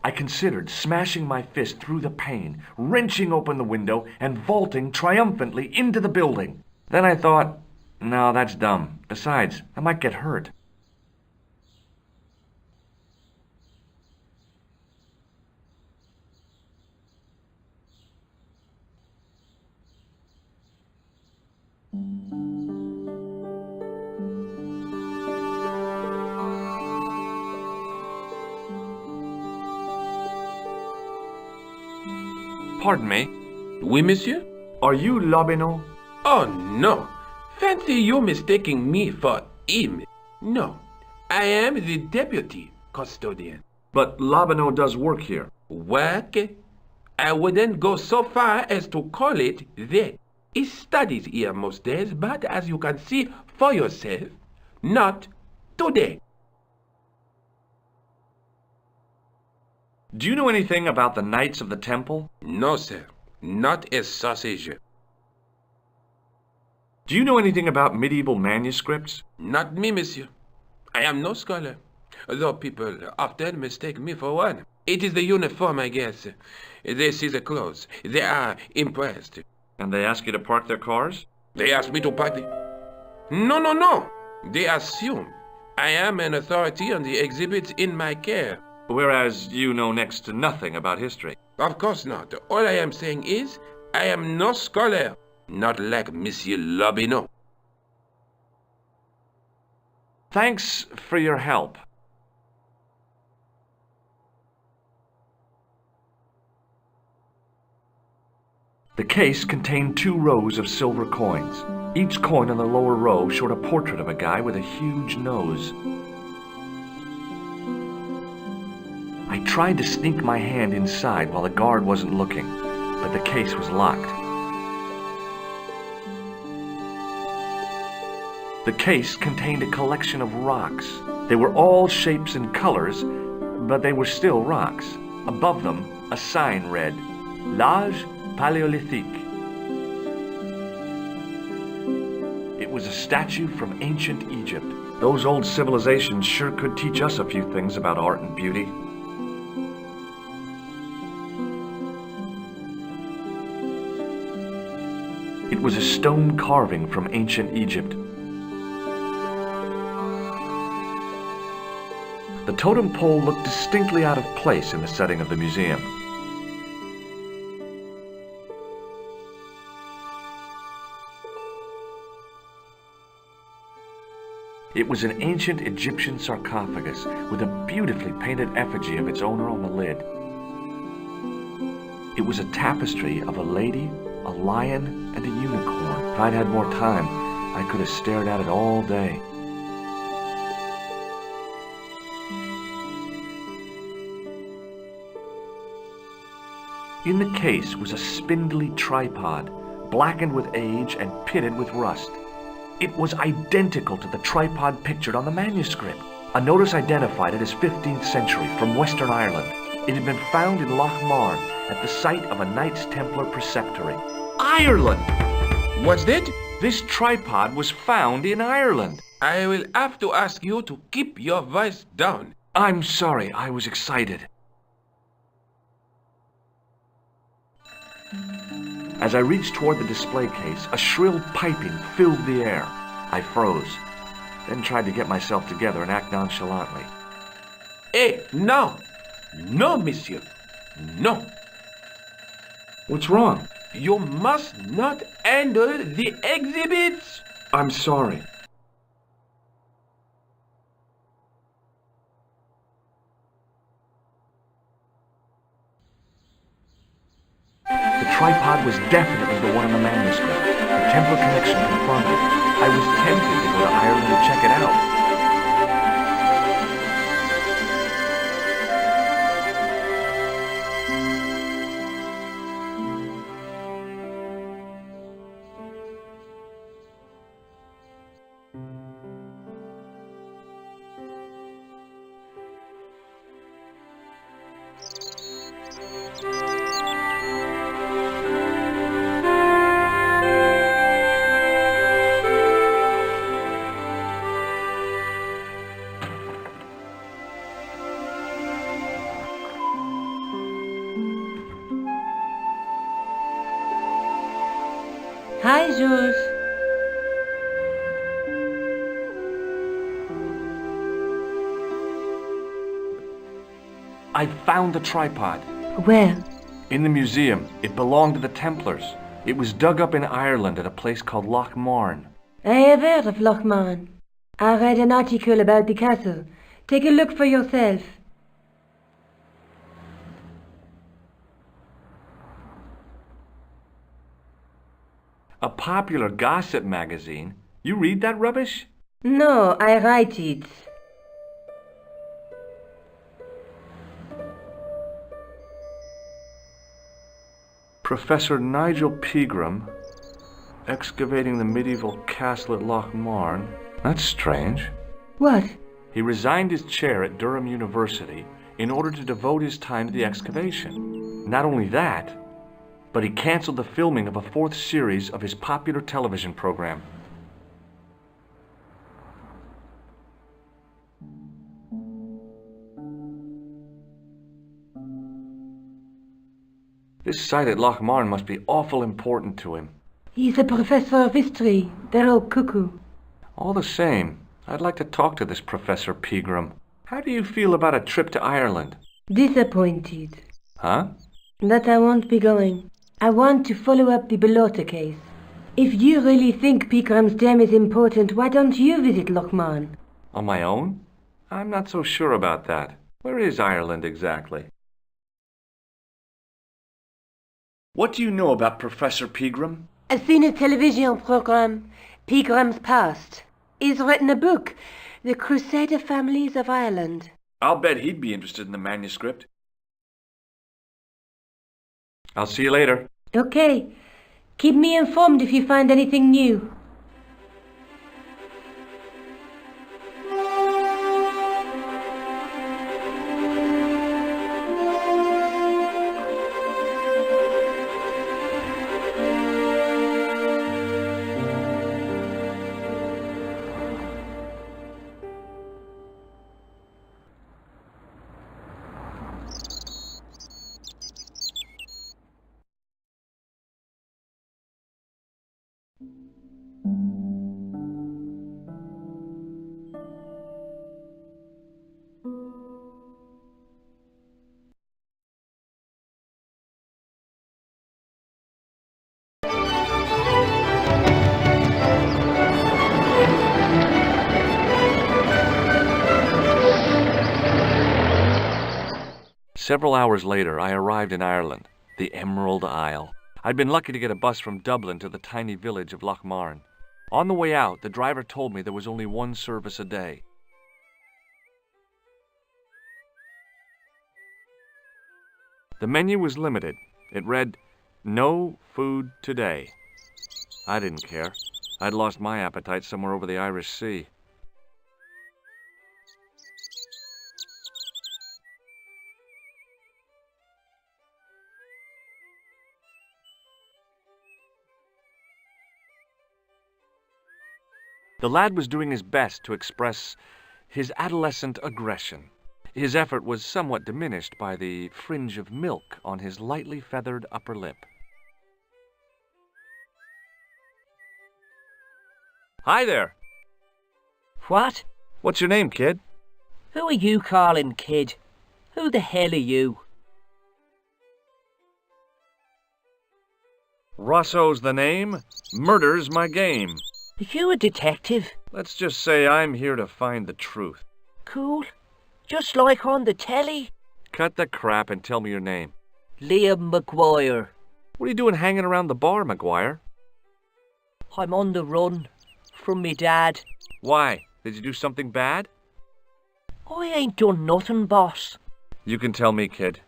I considered smashing my fist through the pane, wrenching open the window, and vaulting triumphantly into the building. Then I thought, no, that's dumb. Besides, I might get hurt. Pardon me. Oui, monsieur? Are you Lobineau? Oh, no. Fancy you mistaking me for him. No, I am the deputy custodian. But Lobineau does work here. Work? I wouldn't go so far as to call it that. He studies here most days, but as you can see for yourself, not today. Do you know anything about the Knights of the Temple? No, sir. Not a sausage. Do you know anything about medieval manuscripts? Not me, monsieur. I am no scholar, though people often mistake me for one. It is the uniform, I guess. They see the clothes. They are impressed. And they ask you to park their cars? They ask me to park the... No. They assume I am an authority on the exhibits in my care. Whereas you know next to nothing about history. Of course not. All I am saying is, I am no scholar. Not like Monsieur Lobineau. Thanks for your help. The case contained 2 rows of silver coins. Each coin on the lower row showed a portrait of a guy with a huge nose. I tried to sneak my hand inside while the guard wasn't looking, but the case was locked. The case contained a collection of rocks. They were all shapes and colors, but they were still rocks. Above them, a sign read, L'Âge Paléolithique. It was a statue from ancient Egypt. Those old civilizations sure could teach us a few things about art and beauty. It was a stone carving from ancient Egypt. The totem pole looked distinctly out of place in the setting of the museum. It was an ancient Egyptian sarcophagus with a beautifully painted effigy of its owner on the lid. It was a tapestry of a lady, a lion, and a unicorn. If I'd had more time, I could have stared at it all day. In the case was a spindly tripod, blackened with age and pitted with rust. It was identical to the tripod pictured on the manuscript. A notice identified it as 15th century from Western Ireland. It had been found in Lochmarne at the site of a Knights Templar preceptory. Ireland! What's that? This tripod was found in Ireland. I will have to ask you to keep your voice down. I'm sorry, I was excited. As I reached toward the display case, a shrill piping filled the air. I froze, then tried to get myself together and act nonchalantly. Hey, no! No, monsieur. No. What's wrong? You must not handle the exhibits. I'm sorry. The tripod was definitely the one in the manuscript. The Templar connection confirmed it. I was tempted to go to Ireland to check it out. Hi, George. I found the tripod. Where? In the museum. It belonged to the Templars. It was dug up in Ireland at a place called Lochmarne. I have heard of Lochmarne. I read an article about the castle. Take a look for yourself. A popular gossip magazine? You read that rubbish? No, I write it. Professor Nigel Pegram, excavating the medieval castle at Lochmarne. That's strange. What? He resigned his chair at Durham University in order to devote his time to the excavation. Not only that, but he canceled the filming of a fourth series of his popular television program. This site at Lochmarne must be awful important to him. He's a professor of history. They're all cuckoo. All the same, I'd like to talk to this Professor Pegram. How do you feel about a trip to Ireland? Disappointed. Huh? That I won't be going. I want to follow up the Bellotta case. If you really think Pegram's gem is important, why don't you visit Lochmarne? On my own? I'm not so sure about that. Where is Ireland exactly? What do you know about Professor Pegram? I've seen a television program, Pegram's Past. He's written a book, The Crusader Families of Ireland. I'll bet he'd be interested in the manuscript. I'll see you later. Okay. Keep me informed if you find anything new. Several hours later, I arrived in Ireland, the Emerald Isle. I'd been lucky to get a bus from Dublin to the tiny village of Lochmarne. On the way out, the driver told me there was only one service a day. The menu was limited. It read, "No food today." I didn't care. I'd lost my appetite somewhere over the Irish Sea. The lad was doing his best to express his adolescent aggression. His effort was somewhat diminished by the fringe of milk on his lightly feathered upper lip. Hi there. What? What's your name, kid? Who are you calling kid? Who the hell are you? Rosso's the name. Murder's my game. Are you a detective? Let's just say I'm here to find the truth. Cool. Just like on the telly. Cut the crap and tell me your name. Liam McGuire. What are you doing hanging around the bar, McGuire? I'm on the run. From me dad. Why? Did you do something bad? I ain't done nothing, boss. You can tell me, kid.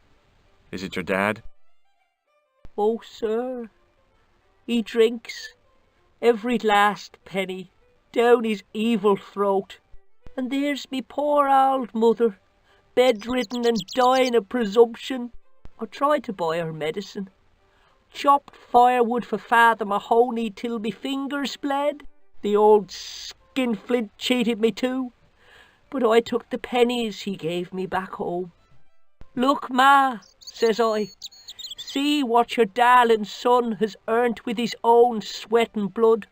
Is it your dad? Oh, sir. He drinks. Every last penny. Down his evil throat. And there's me poor old mother. Bedridden and dying of presumption. I tried to buy her medicine. Chopped firewood for Father Mahoney till me fingers bled. The old skinflint cheated me too. But I took the pennies he gave me back home. Look, Ma, says I, see what your darling son has earned with his own sweat and blood,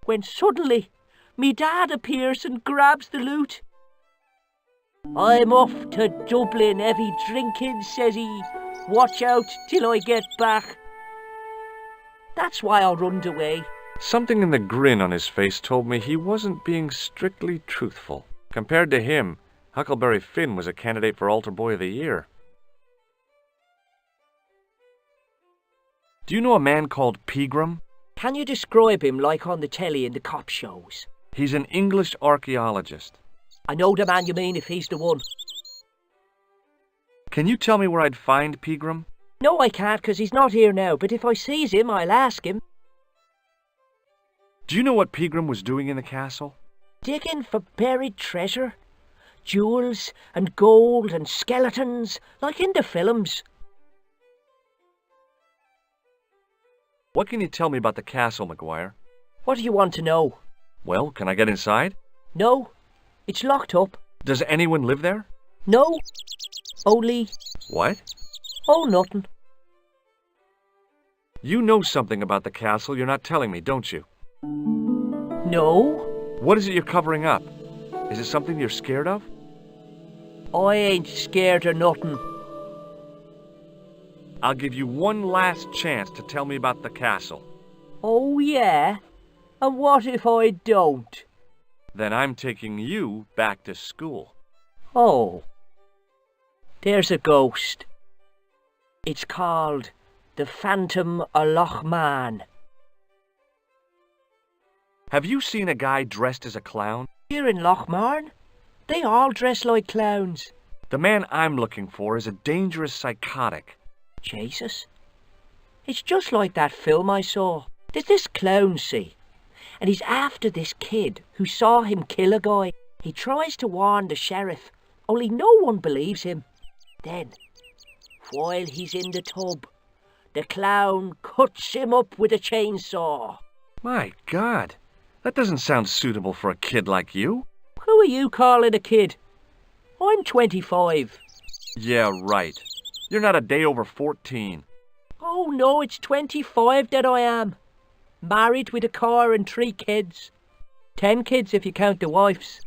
when suddenly me dad appears and grabs the loot. I'm off to Dublin heavy drinking, says he. Watch out till I get back. That's why I runned away. Something in the grin on his face told me he wasn't being strictly truthful. Compared to him, Huckleberry Finn was a candidate for Altar Boy of the Year. Do you know a man called Pegram? Can you describe him like on the telly in the cop shows? He's an English archaeologist. I know the man you mean if he's the one. Can you tell me where I'd find Pegram? No, I can't, 'cause he's not here now, but if I sees him, I'll ask him. Do you know what Pegram was doing in the castle? Digging for buried treasure. Jewels and gold and skeletons, like in the films. What can you tell me about the castle, McGuire? What do you want to know? Well, can I get inside? No, it's locked up. Does anyone live there? No, only... What? Oh, nothing. You know something about the castle you're not telling me, don't you? No, What is it you're covering up? Is it something you're scared of? I ain't scared of nothing. I'll give you one last chance to tell me about the castle. Oh, yeah? And what if I don't? Then I'm taking you back to school. Oh, there's a ghost. It's called the Phantom of Lochmarne. Have you seen a guy dressed as a clown? Here in Lochmarne, they all dress like clowns. The man I'm looking for is a dangerous psychotic. Jesus. It's just like that film I saw. There's this clown, see, and he's after this kid who saw him kill a guy. He tries to warn the sheriff, only no one believes him. Then, while he's in the tub, the clown cuts him up with a chainsaw. My God, that doesn't sound suitable for a kid like you. Who are you calling a kid? I'm 25. Yeah, right. You're not a day over 14. Oh no, it's 25 that I am. Married with a car and 3 kids. 10 kids if you count the wives.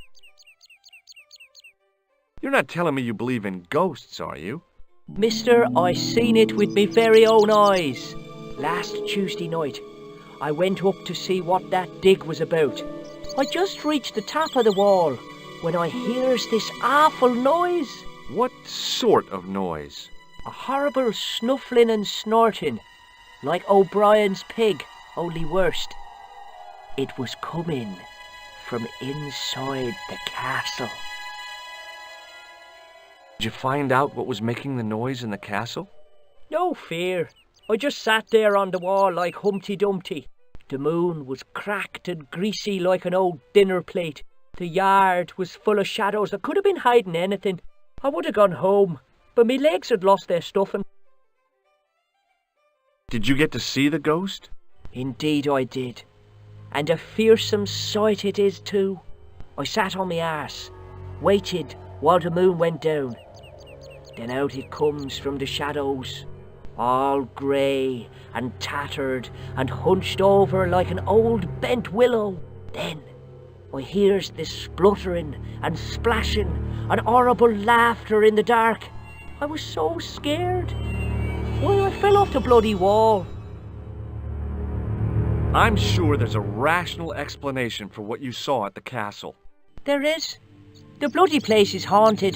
You're not telling me you believe in ghosts, are you? Mister, I seen it with me very own eyes. Last Tuesday night, I went up to see what that dig was about. I just reached the top of the wall when I hears this awful noise. What sort of noise? A horrible snuffling and snorting, like O'Brien's pig, only worst. It was coming from inside the castle. Did you find out what was making the noise in the castle? No fear. I just sat there on the wall like Humpty Dumpty. The moon was cracked and greasy like an old dinner plate. The yard was full of shadows. I could have been hiding anything. I would have gone home, but me legs had lost their stuffing. Did you get to see the ghost? Indeed I did. And a fearsome sight it is too. I sat on my arse, waited while the moon went down. Then out it comes from the shadows, all grey and tattered and hunched over like an old bent willow. Then I hears this spluttering and splashing and horrible laughter in the dark. I was so scared. Why, I fell off the bloody wall. I'm sure there's a rational explanation for what you saw at the castle. There is. The bloody place is haunted.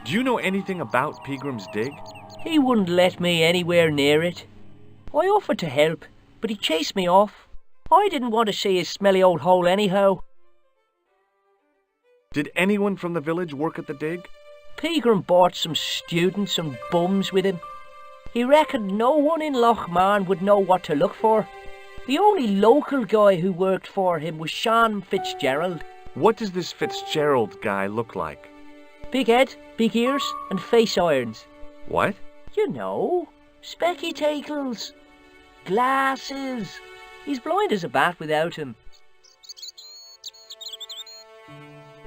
Do you know anything about Pegram's Dig? He wouldn't let me anywhere near it. I offered to help, but he chased me off. I didn't want to see his smelly old hole anyhow. Did anyone from the village work at the dig? Pegram brought some students and bums with him. He reckoned no one in Lochmarne would know what to look for. The only local guy who worked for him was Sean Fitzgerald. What does this Fitzgerald guy look like? Big head, big ears, and face irons. What? You know, spectacles, glasses. He's blind as a bat without him.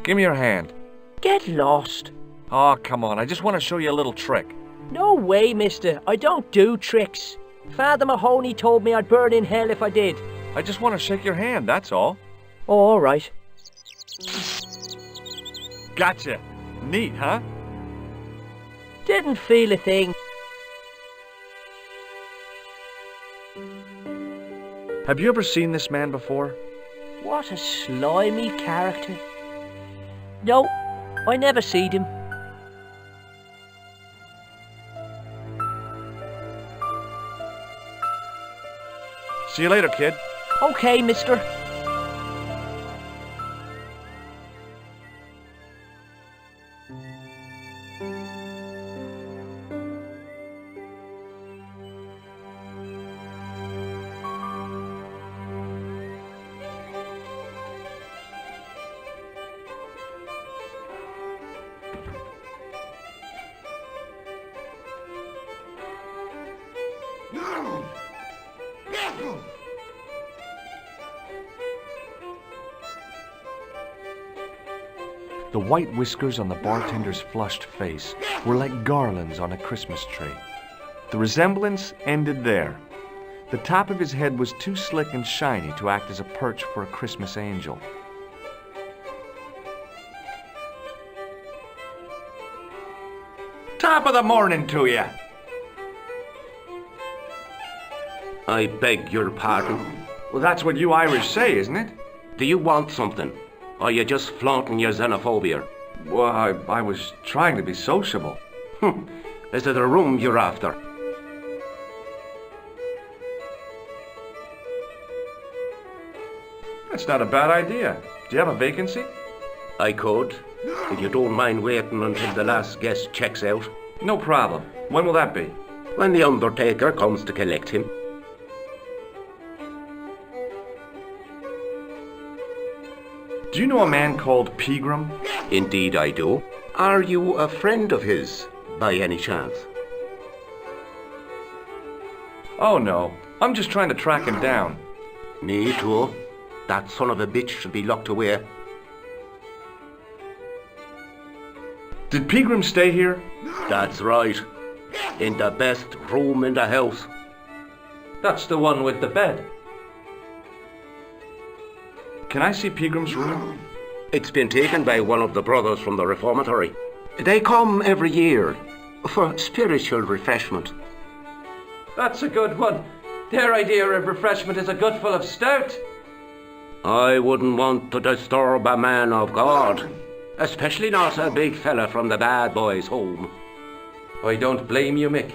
Give me your hand. Get lost. Oh, come on, I just want to show you a little trick. No way, mister. I don't do tricks. Father Mahoney told me I'd burn in hell if I did. I just want to shake your hand, that's all. Oh, all right. Gotcha. Neat, huh? Didn't feel a thing. Have you ever seen this man before? What a slimy character. No, I never seed him. See you later, kid. Okay, mister. The white whiskers on the bartender's flushed face were like garlands on a Christmas tree. The resemblance ended there. The top of his head was too slick and shiny to act as a perch for a Christmas angel. Top of the morning to you. I beg your pardon. Well, that's what you Irish say, isn't it? Do you want something? Or are you just flaunting your xenophobia? Well, I was trying to be sociable. Is it a room you're after? That's not a bad idea. Do you have a vacancy? I could, if you don't mind waiting until the last guest checks out. No problem. When will that be? When the undertaker comes to collect him. Do you know a man called Pegram? Indeed I do. Are you a friend of his, by any chance? Oh, no. I'm just trying to track him down. Me too. That son of a bitch should be locked away. Did Pegram stay here? That's right. In the best room in the house. That's the one with the bed. Can I see Pegram's room? It's been taken by one of the brothers from the reformatory. They come every year for spiritual refreshment. That's a good one. Their idea of refreshment is a gutful of stout. I wouldn't want to disturb a man of God, especially not a big fella from the bad boys' home. I don't blame you, Mick.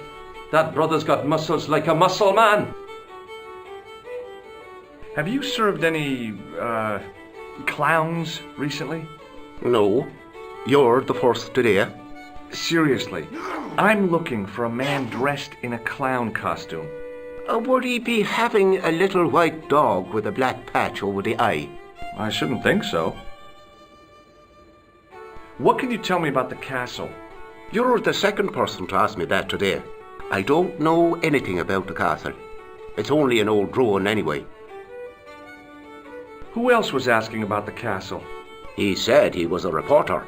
That brother's got muscles like a muscle man. Have you served any, clowns recently? No, you're the first today. Seriously, I'm looking for a man dressed in a clown costume. Would he be having a little white dog with a black patch over the eye? I shouldn't think so. What can you tell me about the castle? You're the second person to ask me that today. I don't know anything about the castle. It's only an old ruin anyway. Who else was asking about the castle? He said he was a reporter.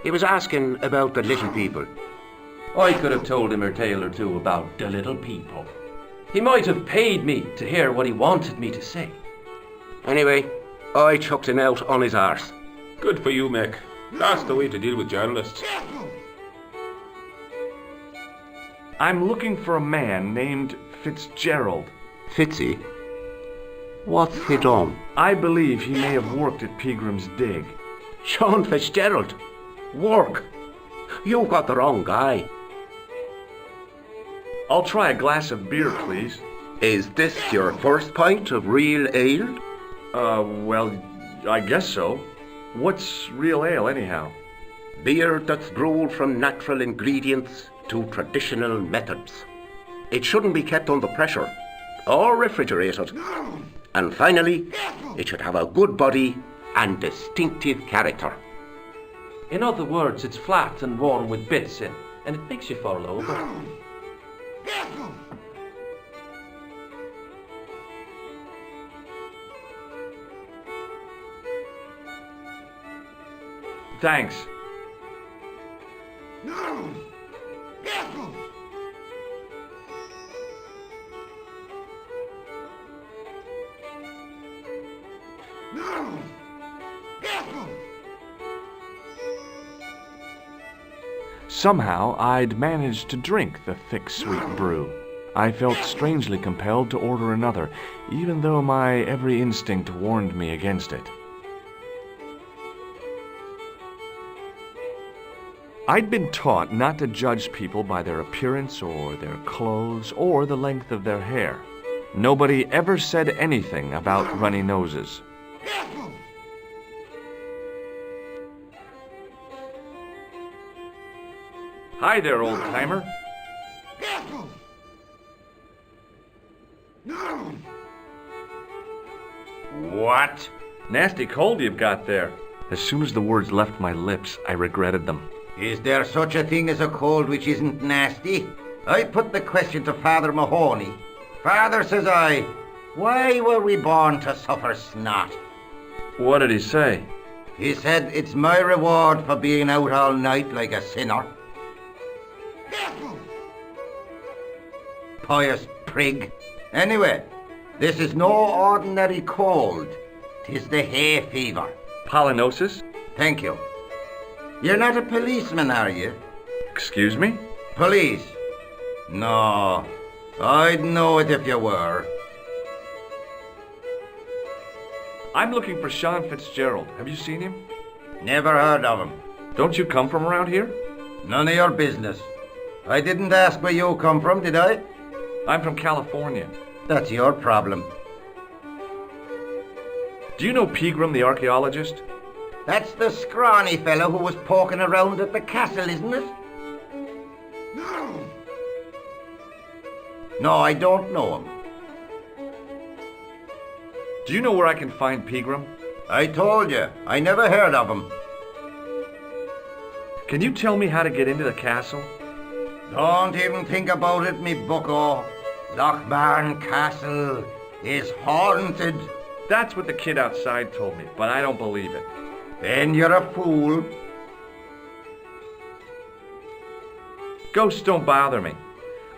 He was asking about the little people. I could have told him a tale or two about the little people. He might have paid me to hear what he wanted me to say. Anyway, I chucked him out on his arse. Good for you, Mick. That's the way to deal with journalists. I'm looking for a man named Fitzgerald. Fitzy? What's he done? I believe he may have worked at Pegram's dig. Sean Fitzgerald? Work? You got the wrong guy. I'll try a glass of beer, please. Is this your first pint of real ale? Well, I guess so. What's real ale, anyhow? Beer that's brewed from natural ingredients to traditional methods. It shouldn't be kept under pressure or refrigerated. And finally, it should have a good body and distinctive character. In other words, it's flat and worn with bits in, and it makes you fall over. Thanks. Somehow, I'd managed to drink the thick, sweet brew. I felt strangely compelled to order another, even though my every instinct warned me against it. I'd been taught not to judge people by their appearance or their clothes or the length of their hair. Nobody ever said anything about runny noses. Hi there, old-timer. What? Nasty cold you've got there. As soon as the words left my lips, I regretted them. Is there such a thing as a cold which isn't nasty? I put the question to Father Mahoney. Father, says I, why were we born to suffer snot? What did he say? He said it's my reward for being out all night like a sinner. Pious prig. Anyway, this is no ordinary cold. 'Tis the hay fever. Pollinosis? Thank you. You're not a policeman, are you? Excuse me? Police? No, I'd know it if you were. I'm looking for Sean Fitzgerald. Have you seen him? Never heard of him. Don't you come from around here? None of your business. I didn't ask where you come from, did I? I'm from California. That's your problem. Do you know Pegram, the archaeologist? That's the scrawny fellow who was poking around at the castle, isn't it? No, I don't know him. Do you know where I can find Pegram? I told you, I never heard of him. Can you tell me how to get into the castle? Don't even think about it, me bucko. Lochmarne Castle is haunted. That's what the kid outside told me, but I don't believe it. Then you're a fool. Ghosts don't bother me.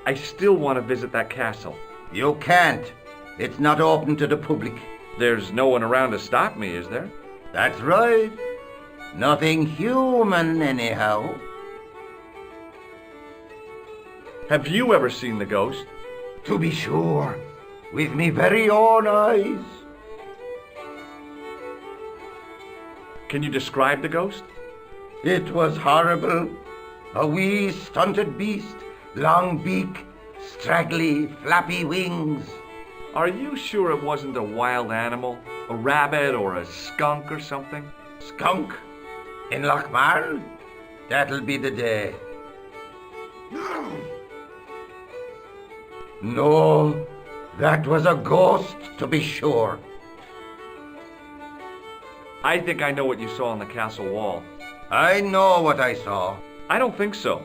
I still want to visit that castle. You can't. It's not open to the public. There's no one around to stop me, is there? That's right. Nothing human, anyhow. Have you ever seen the ghost? To be sure, with me very own eyes. Can you describe the ghost? It was horrible. A wee stunted beast, long beak, straggly, flappy wings. Are you sure it wasn't a wild animal? A rabbit or a skunk or something? Skunk? In Lochmarne? That'll be the day. No, that was a ghost, to be sure. I think I know what you saw on the castle wall. I know what I saw. I don't think so.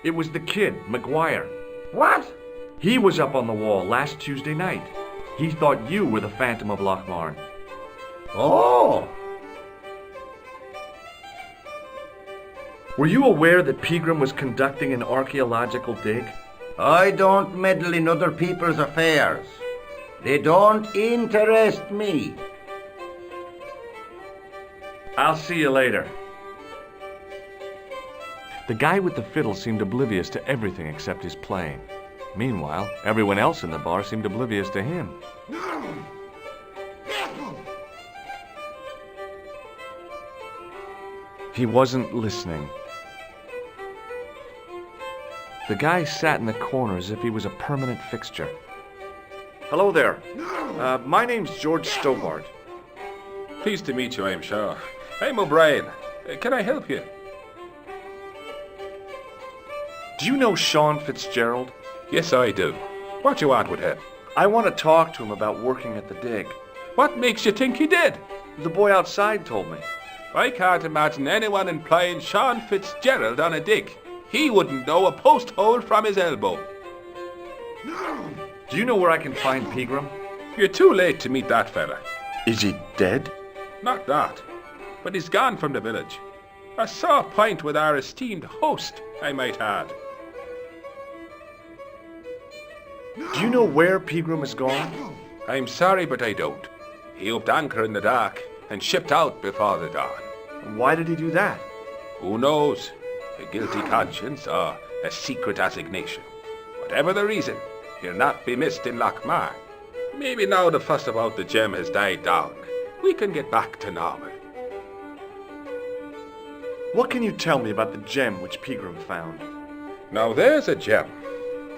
It was the kid, McGuire. What? He was up on the wall last Tuesday night. He thought you were the Phantom of Lochmarne. Oh! Were you aware that Pegram was conducting an archaeological dig? I don't meddle in other people's affairs. They don't interest me. I'll see you later. The guy with the fiddle seemed oblivious to everything except his playing. Meanwhile, everyone else in the bar seemed oblivious to him. He wasn't listening. The guy sat in the corner as if he was a permanent fixture. Hello there. My name's Georgea Stobbarta. Pleased to meet you, I'm sure. I'm O'Brien. Can I help you? Do you know Sean Fitzgerald? Yes, I do. What you want with him? I want to talk to him about working at the dig. What makes you think he did? The boy outside told me. I can't imagine anyone employing Sean Fitzgerald on a dig. He wouldn't know a post hole from his elbow. Do you know where I can find Pegram? You're too late to meet that fella. Is he dead? Not that, but he's gone from the village. A sore point with our esteemed host, I might add. Do you know where Pegram is gone? I'm sorry, but I don't. He upped anchor in the dark and shipped out before the dawn. Why did he do that? Who knows? a guilty conscience, or a secret assignation. Whatever the reason, he'll not be missed in Lochmarne. Maybe now the fuss about the gem has died down, we can get back to normal. What can you tell me about the gem which Pegram found? Now there's a gem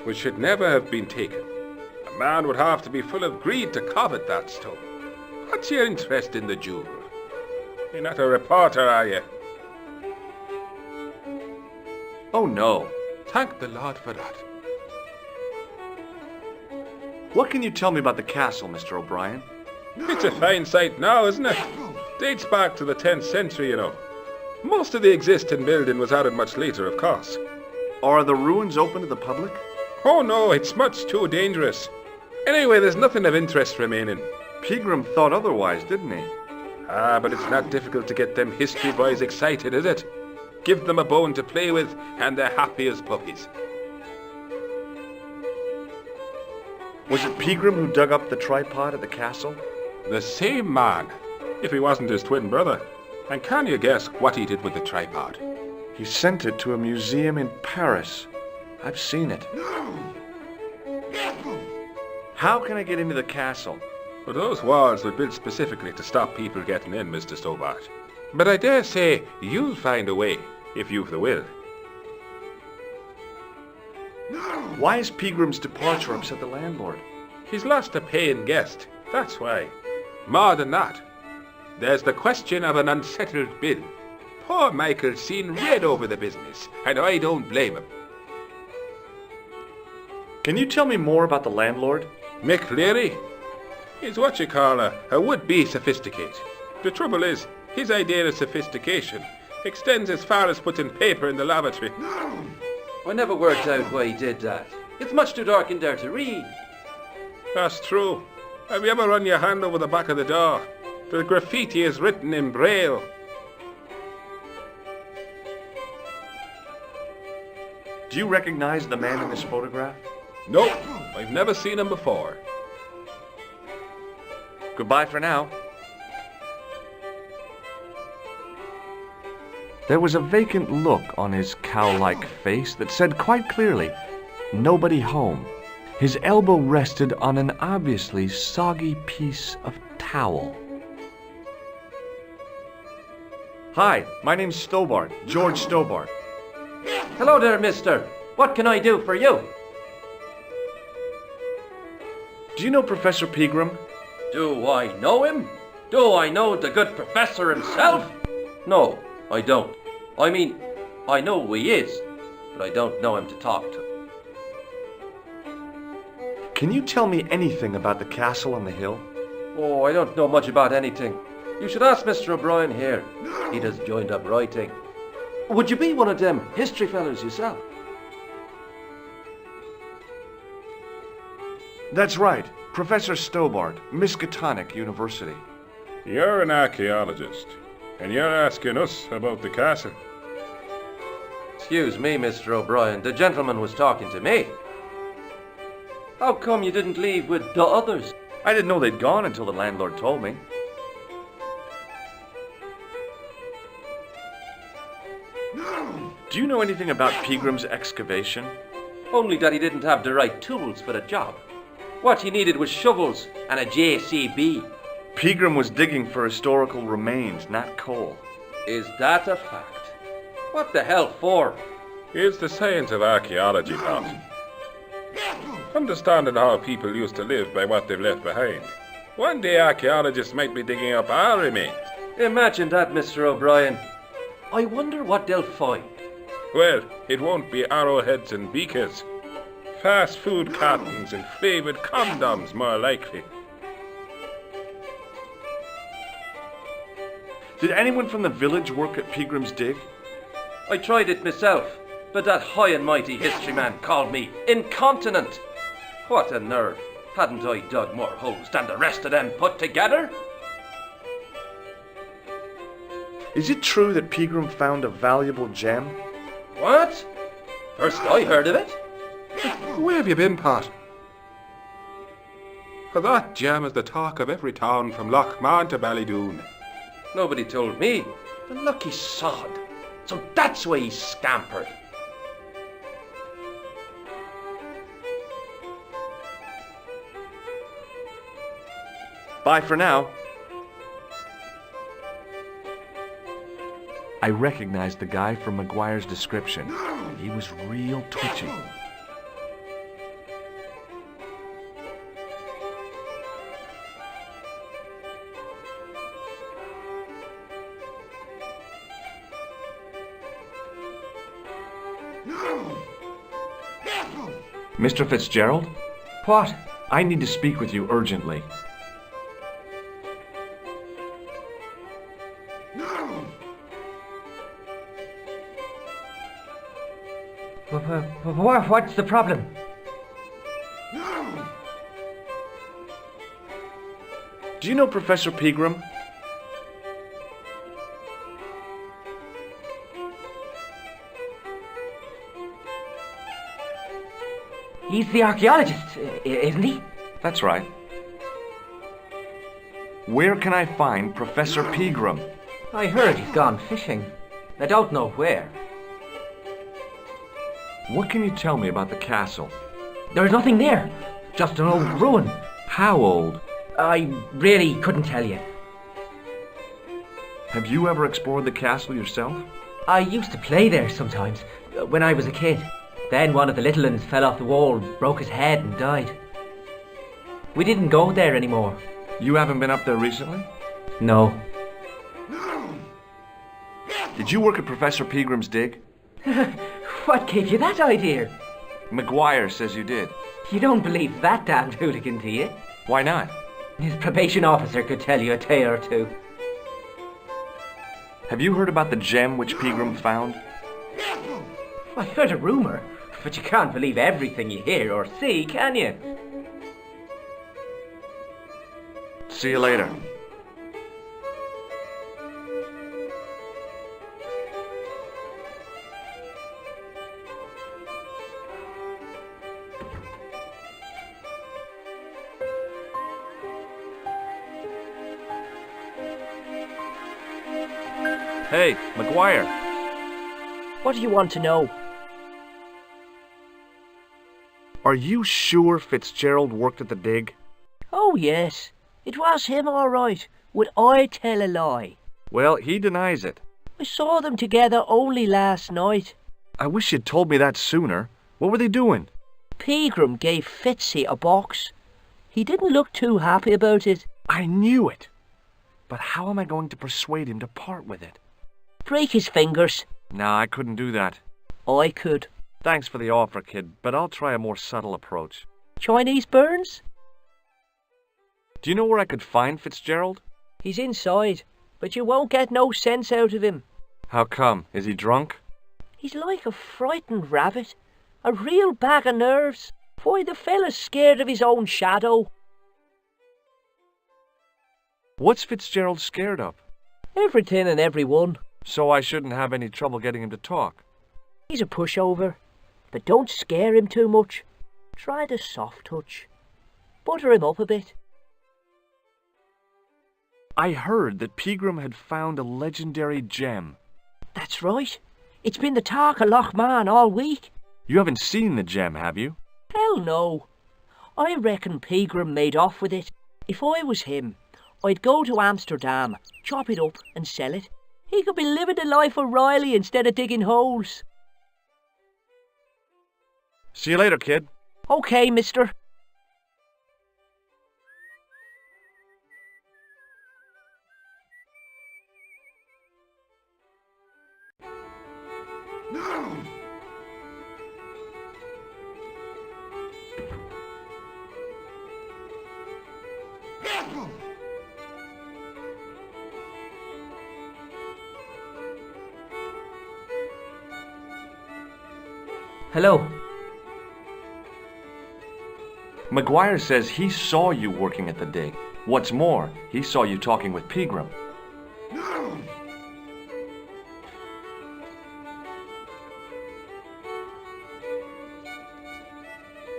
which should never have been taken. A man would have to be full of greed to covet that stone. What's your interest in the jewel? You're not a reporter, are you? Oh no. Thank the Lord for that. What can you tell me about the castle, Mr. O'Brien? It's a fine sight now, isn't it? Dates back to the 10th century, you know. Most of the existing building was added much later, of course. Are the ruins open to the public? Oh no, it's much too dangerous. Anyway, there's nothing of interest remaining. Pegram thought otherwise, didn't he? Ah, but it's not difficult to get them history boys excited, is it? Give them a bone to play with, and they're happy as puppies. Was it Pegram who dug up the tripod at the castle? The same man, if he wasn't his twin brother. And can you guess what he did with the tripod? He sent it to a museum in Paris. I've seen it. How can I get into the castle? Well, those walls were built specifically to stop people getting in, Mr. Stobbarta. But I dare say you'll find a way, if you've the will. Why has Pegram's departure upset the landlord? He's lost a paying guest, that's why. More than that, there's the question of an unsettled bill. Poor Michael's seen red over the business, and I don't blame him. Can you tell me more about the landlord? Mick Leary? He's what you call a would-be sophisticate. The trouble is, his idea of sophistication extends as far as putting paper in the lavatory. I never worked out why he did that. It's much too dark in there to read. That's true. Have you ever run your hand over the back of the door? The graffiti is written in Braille. Do you recognize the man in this photograph? Nope, I've never seen him before. Goodbye for now. There was a vacant look on his cow-like face that said quite clearly, "Nobody home." His elbow rested on an obviously soggy piece of towel. Hi, my name's Stobbarta, George Stobbarta. Hello there, mister. What can I do for you? Do you know Professor Pegram? Do I know him? Do I know the good professor himself? No, I don't. I mean, I know who he is, but I don't know him to talk to. Can you tell me anything about the castle on the hill? Oh, I don't know much about anything. You should ask Mr. O'Brien here. He does joined up writing. Would you be one of them history fellows yourself? That's right, Professor Stobbarta, Miskatonic University. You're an archaeologist, and you're asking us about the castle. Excuse me, Mr. O'Brien. The gentleman was talking to me. How come you didn't leave with the others? I didn't know they'd gone until the landlord told me. Do you know anything about Pegram's excavation? Only that he didn't have the right tools for the job. What he needed was shovels and a JCB. Pegram was digging for historical remains, not coal. Is that a fact? What the hell for? It's the science of archaeology, pal. Understanding how people used to live by what they've left behind. One day archaeologists might be digging up our remains. Imagine that, Mr. O'Brien. I wonder what they'll find. Well, it won't be arrowheads and beakers. Fast food cartons and flavoured condoms, more likely. Did anyone from the village work at Pegram's dig? I tried it myself, but that high and mighty history man called me incontinent. What a nerve. Hadn't I dug more holes than the rest of them put together? Is it true that Pegram found a valuable gem? What? First I heard of it. Where have you been, Pat? For that gem is the talk of every town from Lochmarne to Ballydoon. Nobody told me. The lucky sod. So that's why he scampered. Bye for now. I recognized the guy from Maguire's description. He was real twitchy. Mr. Fitzgerald? What? I need to speak with you urgently. What's the problem? Do you know Professor Pegram? He's the archaeologist, isn't he? That's right. Where can I find Professor Pegram? I heard he's gone fishing. I don't know where. What can you tell me about the castle? There's nothing there. Just an old ruin. How old? I really couldn't tell you. Have you ever explored the castle yourself? I used to play there sometimes, when I was a kid. Then one of the little ones fell off the wall, broke his head and died. We didn't go there anymore. You haven't been up there recently? No. Did you work at Professor Pegram's dig? What gave you that idea? Maguire says you did. You don't believe that damned hooligan, do you? Why not? His probation officer could tell you a tale or two. Have you heard about the gem which Pegram found? I heard a rumour, but you can't believe everything you hear or see, can you? See you later. Hey, Maguire. What do you want to know? Are you sure Fitzgerald worked at the dig? Oh, yes. It was him, all right. Would I tell a lie? Well, he denies it. I saw them together only last night. I wish you'd told me that sooner. What were they doing? Pegram gave Fitzy a box. He didn't look too happy about it. I knew it. But how am I going to persuade him to part with it? Break his fingers. Nah, I couldn't do that. I could. Thanks for the offer, kid, but I'll try a more subtle approach. Chinese burns? Do you know where I could find Fitzgerald? He's inside, but you won't get no sense out of him. How come? Is he drunk? He's like a frightened rabbit. A real bag of nerves. Why, the fella's scared of his own shadow. What's Fitzgerald scared of? Everything and everyone. So I shouldn't have any trouble getting him to talk. He's a pushover, but don't scare him too much. Try the soft touch. Butter him up a bit. I heard that Pegram had found a legendary gem. That's right. It's been the talk of Lochmarne all week. You haven't seen the gem, have you? Hell no. I reckon Pegram made off with it. If I was him, I'd go to Amsterdam, chop it up and sell it. He could be living the life of Riley instead of digging holes. See you later, kid. Okay, mister. Hello. Maguire says he saw you working at the dig. What's more, he saw you talking with Pegram.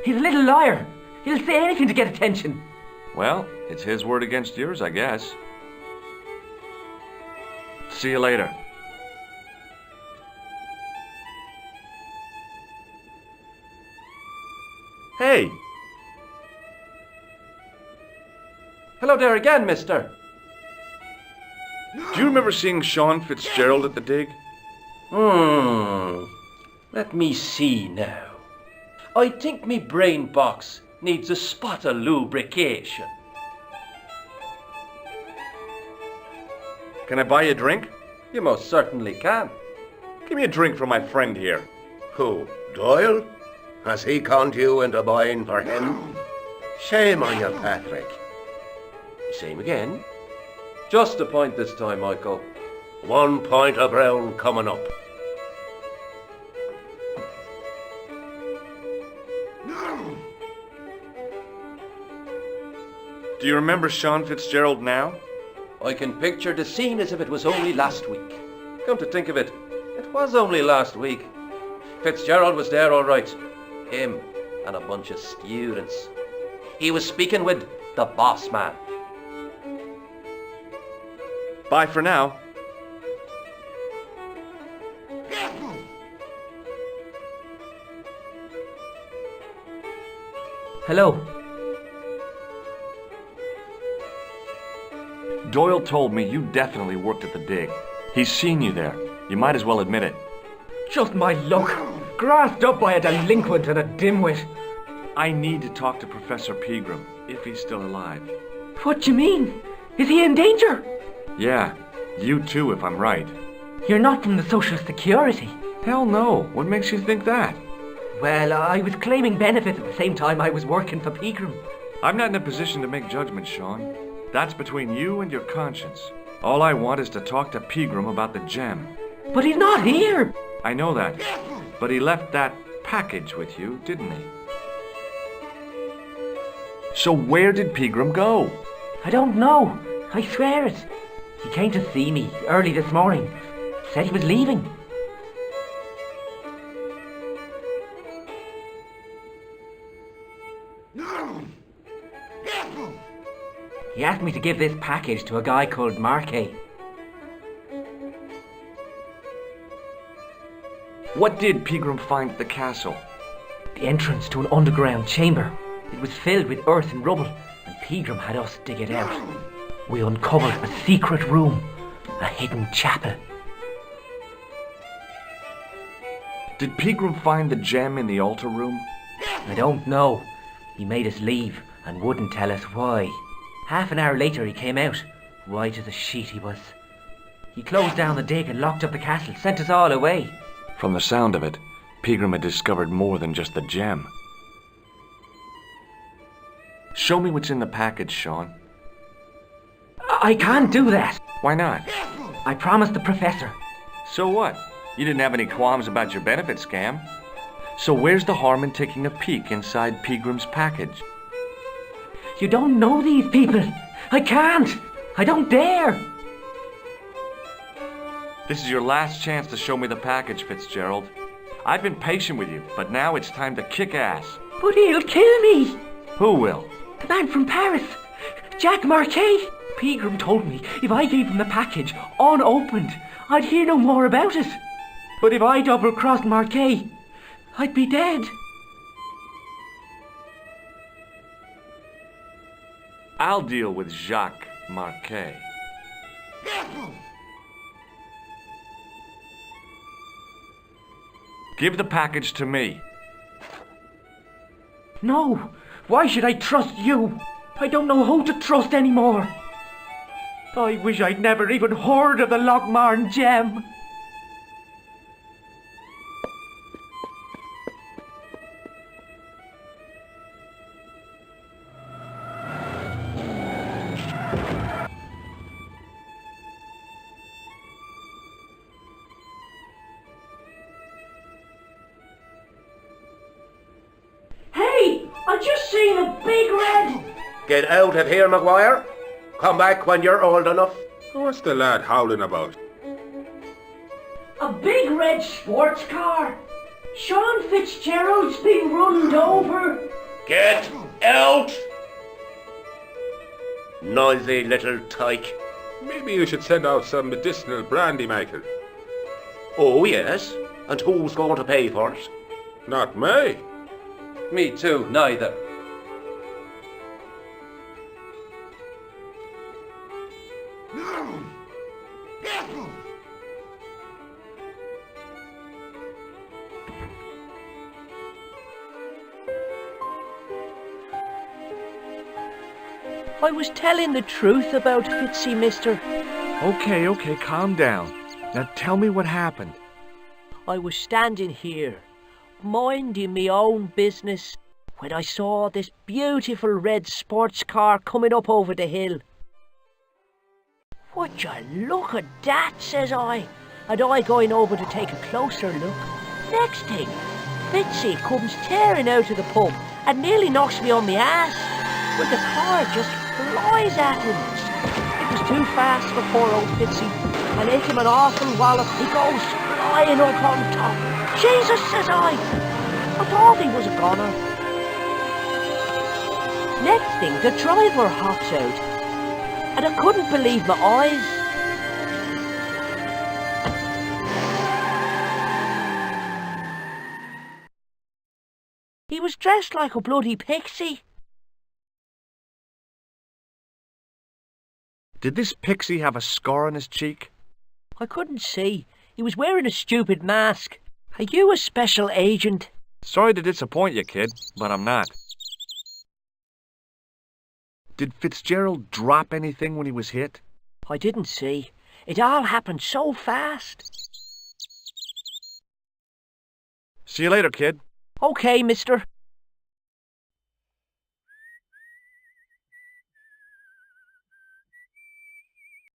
He's a little liar. He'll say anything to get attention. Well, it's his word against yours, I guess. See you later. Hey! Hello there again, mister. Do you remember seeing Sean Fitzgerald at the dig? Let me see now. I think me brain box needs a spot of lubrication. Can I buy you a drink? You most certainly can. Give me a drink for my friend here. Who, Doyle? Has he conned you into buying for him? Shame on you, Patrick. Same again. Just a point this time, Michael. 1 point of brown coming up. Do you remember Sean Fitzgerald now? I can picture the scene as if it was only last week. Come to think of it, it was only last week. Fitzgerald was there all right. Him and a bunch of students. He was speaking with the boss man. Bye for now. Hello. Doyle told me you definitely worked at the dig. He's seen you there. You might as well admit it. Just my luck. Grasped up by a delinquent and a dimwit. I need to talk to Professor Pegram, if he's still alive. What do you mean? Is he in danger? Yeah, you too, if I'm right. You're not from the Social Security. Hell no. What makes you think that? Well, I was claiming benefits at the same time I was working for Pegram. I'm not in a position to make judgments, Sean. That's between you and your conscience. All I want is to talk to Pegram about the gem. But he's not here. I know that. But he left that package with you, didn't he? So where did Pegram go? I don't know. I swear it. He came to see me early this morning. Said he was leaving. He asked me to give this package to a guy called Marquet. What did Pegram find at the castle? The entrance to an underground chamber. It was filled with earth and rubble, and Pegram had us dig it out. We uncovered a secret room, a hidden chapel. Did Pegram find the gem in the altar room? I don't know. He made us leave and wouldn't tell us why. Half an hour later he came out, white as a sheet he was. He closed down the dig and locked up the castle, sent us all away. From the sound of it, Pegram had discovered more than just the gem. Show me what's in the package, Sean. I can't do that. Why not? I promised the professor. So what? You didn't have any qualms about your benefit scam. So where's the harm in taking a peek inside Pegram's package? You don't know these people. I can't. I don't dare. This is your last chance to show me the package, Fitzgerald. I've been patient with you, but now it's time to kick ass. But he'll kill me. Who will? The man from Paris. Jack Marquet. Pegram told me if I gave him the package unopened, I'd hear no more about it. But if I double-crossed Marquet, I'd be dead. I'll deal with Jacques Marquet. Give the package to me. No, why should I trust you? I don't know who to trust anymore. I wish I'd never even heard of the Lochmarne gem. I just seen a big red... Get out of here, Maguire. Come back when you're old enough. What's the lad howling about? A big red sports car. Sean Fitzgerald's been runned over. Get out! Noisy little tyke. Maybe you should send out some medicinal brandy, Michael. Oh, yes. And who's going to pay for it? Not me. Me too, neither. I was telling the truth about Fitzy, mister. Okay, calm down. Now tell me what happened. I was standing here, minding me own business, when I saw this beautiful red sports car coming up over the hill. Would you look at that, says I, and I going over to take a closer look. Next thing, Fitzy comes tearing out of the pub and nearly knocks me on my ass, but the car just flies at him. It was too fast for poor old Fitzy, and hit him an awful wallop. He goes flying up on top. Jesus, says I thought he was a goner. Next thing, the driver hops out, and I couldn't believe my eyes. He was dressed like a bloody pixie. Did this pixie have a scar on his cheek? I couldn't see. He was wearing a stupid mask. Are you a special agent? Sorry to disappoint you, kid, but I'm not. Did Fitzgerald drop anything when he was hit? I didn't see. It all happened so fast. See you later, kid. Okay, mister.